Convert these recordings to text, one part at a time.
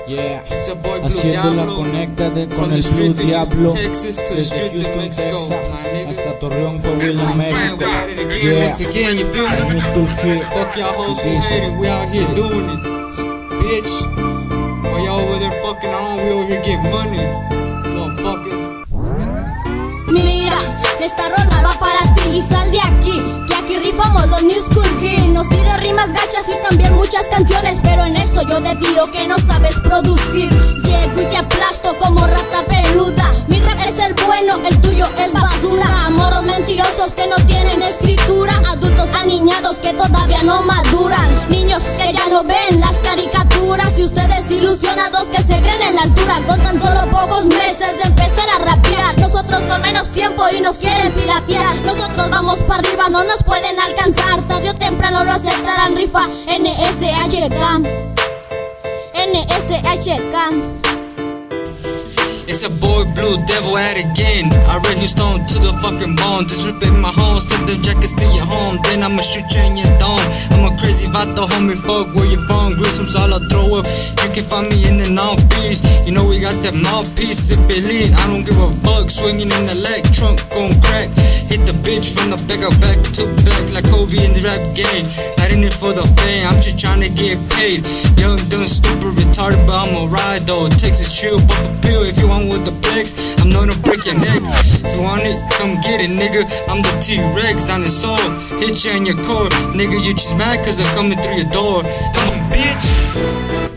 Yeah, haciendo la conecta con el Blue Diablo desde Houston, Texas hasta Torreón, Coahuila, México. Yeah, New School Hit. Fuck y'all hoes who hate it, we out here doing it, bitch. While y'all over there fucking on, we over here getting money, motherfucker. Mira, esta rola va para ti y sal de aquí, que aquí rifamos los New School Hit. Nos tira rimas gachas y también muchas canciones, pero en esto yo te tiro que no sabes producir. Llego y te aplasto como rata peluda. Mi rap es el bueno, el tuyo es basura. Moros mentirosos que no tienen escritura, adultos aniñados que todavía no maduran, niños que ya no ven las caricaturas y ustedes ilusionados que se creen en la altura. Con tan solo pocos meses de empezar a rapear, nosotros con menos tiempo y nos quieren piratear. Nosotros vamos para arriba, no nos pueden alcanzar, tarde o temprano lo aceptarán. Rifa NSHK, NSHK. It's a boy Blue Devil at it again. I read you stone to the fucking bone. Disrespect my home, send them jackets to your home. Then I'ma shoot you in your dome. I'm a crazy vato, homie, fuck where you from. Grissoms all I'll throw up. You can find me in the non-fees. You know we got that mouthpiece, sippin' lean. I don't give a fuck, swinging in the leg, trunk gon' crack. Hit the bitch from the back, back to back like Kobe in the rap game. Not in it for the fame, I'm just trying to get paid. Young, dumb, stupid, retarded, but I'm a ride though. Texas chill, pop a pill if you want with the flex. I'm known to break your neck. If you want it, come get it, nigga. I'm the T-Rex down in Seoul. Hit you in your core, nigga. You just mad cause I'm coming through your door. Dumb bitch.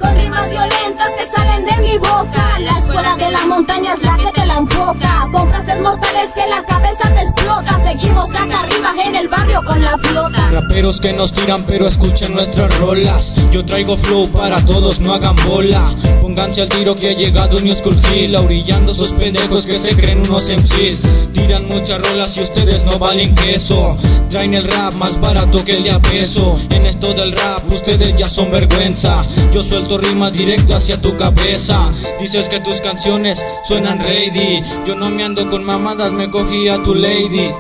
Con rimas violentas que salen de mi boca, la escuela de la montaña es la que te la enfoca. Con frases mortales que la cabeza te explota. Seguimos acá arriba en el barrio con la flota. Raperos que nos tiran pero escuchan nuestras rolas. Yo traigo flow para todos, no hagan bola. Pónganse al tiro que ha llegado New School Hit, orillando esos pendejos que se creen unos MCs. Tiran muchas rolas y ustedes no valen queso. Traen el rap más barato que el de a peso. En esto del rap ustedes ya son vergüenza. Yo suelto rimas directo hacia tu cabeza. Dices que tus canciones suenan ready. Yo no me ando con mamadas, me cogí a tu lady.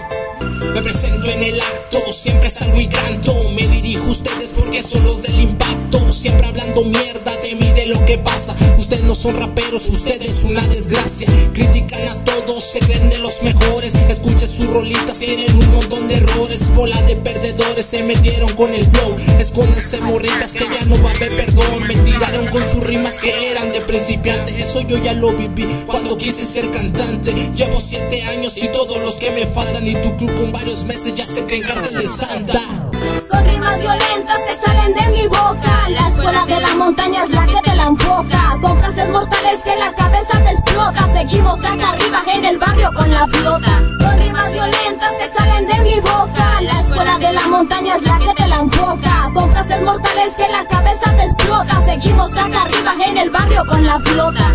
Me presento en el acto, siempre salgo y canto. Me dirijo a ustedes porque son los del impacto. Siempre hablando mierda de mí, de lo que pasa. Ustedes no son raperos, ustedes una desgracia. Critican a todos, se creen de los mejores. Escuchen sus rolitas, tienen un montón de errores. Bola de perdedores, se metieron con el flow. Escóndanse morritas que ya no va a haber perdón. Me tiraron con sus rimas que eran de principiante. Eso yo ya lo viví cuando quise ser cantante. Llevo 7 años y todos los que me faltan. Y tu crew con varios meses ya se creen cartas de santa. Con rimas violentas que salen de mi boca, la escuela de la montaña es la que te la enfoca. Con frases mortales que la cabeza te explota. Seguimos acá arriba en el barrio con la flota. Con rimas violentas que salen de mi boca, la escuela de la montaña es la que te la enfoca. Con frases mortales que la cabeza te explota. Seguimos acá arriba en el barrio con la flota.